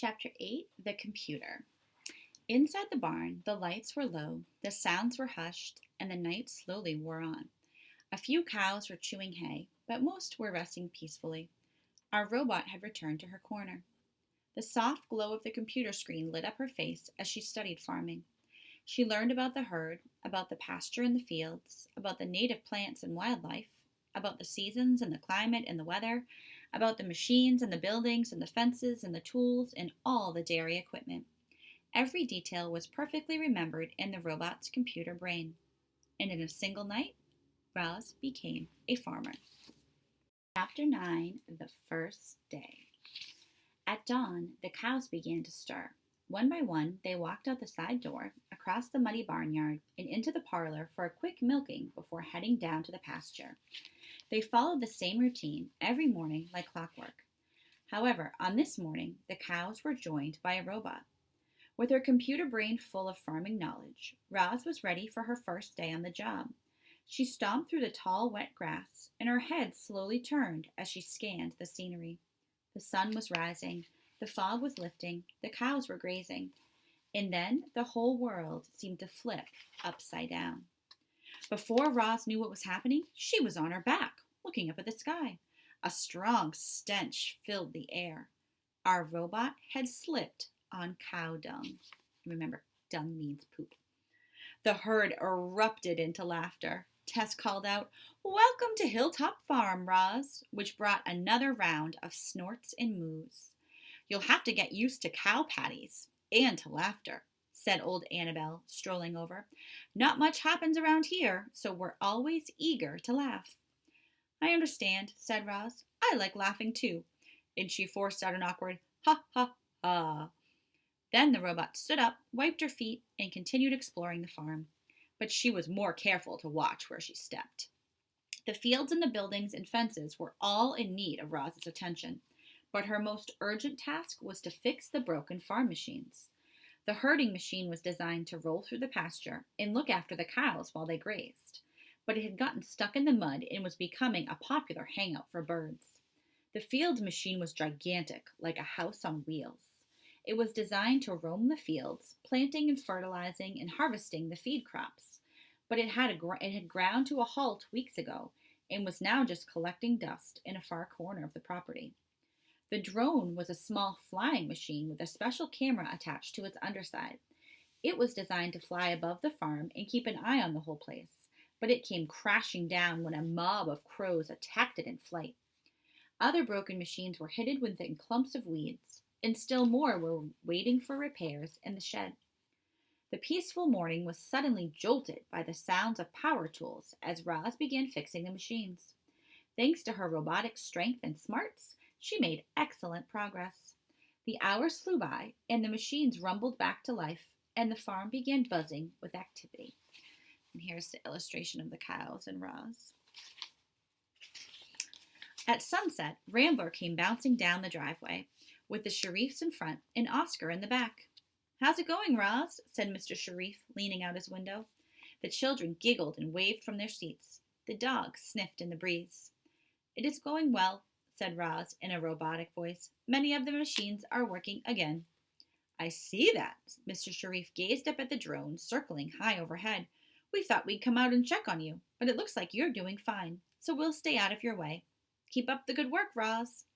Chapter 8 The Computer. Inside the barn, the lights were low, the sounds were hushed, and the night slowly wore on. A few cows were chewing hay, but most were resting peacefully. Our robot had returned to her corner. The soft glow of the computer screen lit up her face as she studied farming. She learned about the herd, about the pasture in the fields, about the native plants and wildlife, about the seasons and the climate and the weather, about the machines and the buildings and the fences and the tools and all the dairy equipment. Every detail was perfectly remembered in the robot's computer brain. And in a single night, Roz became a farmer. Chapter 9 The First Day. At dawn, the cows began to stir. One by one, they walked out the side door, across the muddy barnyard, and into the parlor for a quick milking before heading down to the pasture. They followed the same routine every morning like clockwork. However, on this morning, the cows were joined by a robot. With her computer brain full of farming knowledge, Roz was ready for her first day on the job. She stomped through the tall, wet grass, and her head slowly turned as she scanned the scenery. The sun was rising, the fog was lifting, the cows were grazing, and then the whole world seemed to flip upside down. Before Roz knew what was happening, she was on her back, looking up at the sky. A strong stench filled the air. Our robot had slipped on cow dung. Remember, dung means poop. The herd erupted into laughter. Tess called out, "Welcome to Hilltop Farm, Roz," which brought another round of snorts and moos. "You'll have to get used to cow patties and to laughter," said old Annabelle, strolling over. "Not much happens around here, so we're always eager to laugh." "I understand," said Roz. "I like laughing too." And she forced out an awkward ha ha ha. Then the robot stood up, wiped her feet, and continued exploring the farm. But she was more careful to watch where she stepped. The fields and the buildings and fences were all in need of Roz's attention, but her most urgent task was to fix the broken farm machines. The herding machine was designed to roll through the pasture and look after the cows while they grazed, but it had gotten stuck in the mud and was becoming a popular hangout for birds. The field machine was gigantic, like a house on wheels. It was designed to roam the fields, planting and fertilizing and harvesting the feed crops, but it had ground to a halt weeks ago and was now just collecting dust in a far corner of the property. The drone was a small flying machine with a special camera attached to its underside. It was designed to fly above the farm and keep an eye on the whole place, but it came crashing down when a mob of crows attacked it in flight. Other broken machines were hidden within clumps of weeds, and still more were waiting for repairs in the shed. The peaceful morning was suddenly jolted by the sounds of power tools as Roz began fixing the machines. Thanks to her robotic strength and smarts, she made excellent progress. The hours flew by, and the machines rumbled back to life, and the farm began buzzing with activity. And here's the illustration of the cows and Roz. At sunset, Rambler came bouncing down the driveway, with the Sharifs in front and Oscar in the back. "How's it going, Roz?" said Mr. Sharif, leaning out his window. The children giggled and waved from their seats. The dogs sniffed in the breeze. "It is going well," said Roz in a robotic voice. "Many of the machines are working again." "I see that." Mr. Sharif gazed up at the drone circling high overhead. "We thought we'd come out and check on you, but it looks like you're doing fine, so we'll stay out of your way. Keep up the good work, Roz."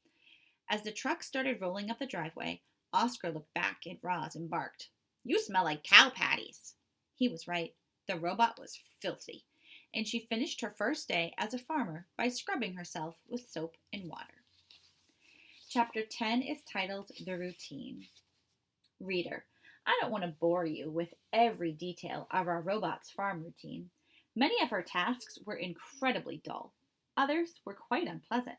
As the truck started rolling up the driveway, Oscar looked back at Roz and barked, "You smell like cow patties." He was right. The robot was filthy, and she finished her first day as a farmer by scrubbing herself with soap and water. Chapter 10 is titled The Routine. Reader, I don't want to bore you with every detail of our robot's farm routine. Many of her tasks were incredibly dull. Others were quite unpleasant.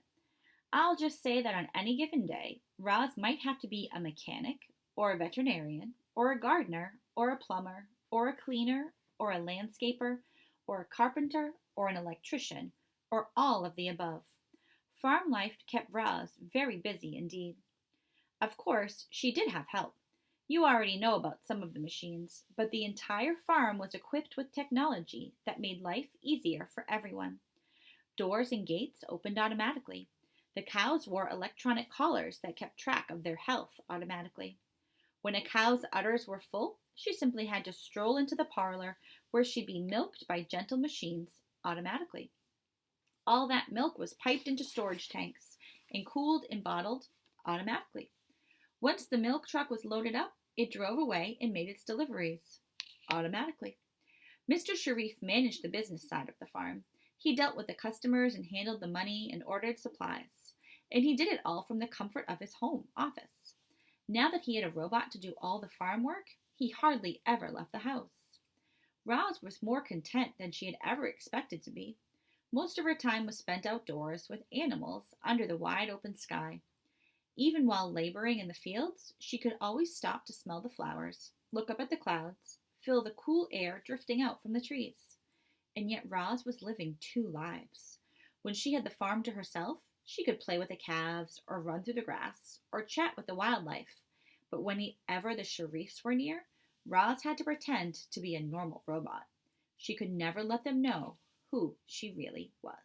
I'll just say that on any given day, Roz might have to be a mechanic, or a veterinarian, or a gardener, or a plumber, or a cleaner, or a landscaper, or a carpenter, or an electrician, or all of the above. Farm life kept Roz very busy indeed. Of course, she did have help. You already know about some of the machines, but the entire farm was equipped with technology that made life easier for everyone. Doors and gates opened automatically. The cows wore electronic collars that kept track of their health automatically. When a cow's udders were full, she simply had to stroll into the parlor where she'd be milked by gentle machines automatically. All that milk was piped into storage tanks and cooled and bottled automatically. Once the milk truck was loaded up, it drove away and made its deliveries automatically. Mr. Sharif managed the business side of the farm. He dealt with the customers and handled the money and ordered supplies. And he did it all from the comfort of his home office. Now that he had a robot to do all the farm work, he hardly ever left the house. Roz was more content than she had ever expected to be. Most of her time was spent outdoors with animals under the wide open sky. Even while laboring in the fields, she could always stop to smell the flowers, look up at the clouds, feel the cool air drifting out from the trees. And yet Roz was living two lives. When she had the farm to herself, she could play with the calves, or run through the grass, or chat with the wildlife. But whenever the Sharifs were near, Roz had to pretend to be a normal robot. She could never let them know who she really was.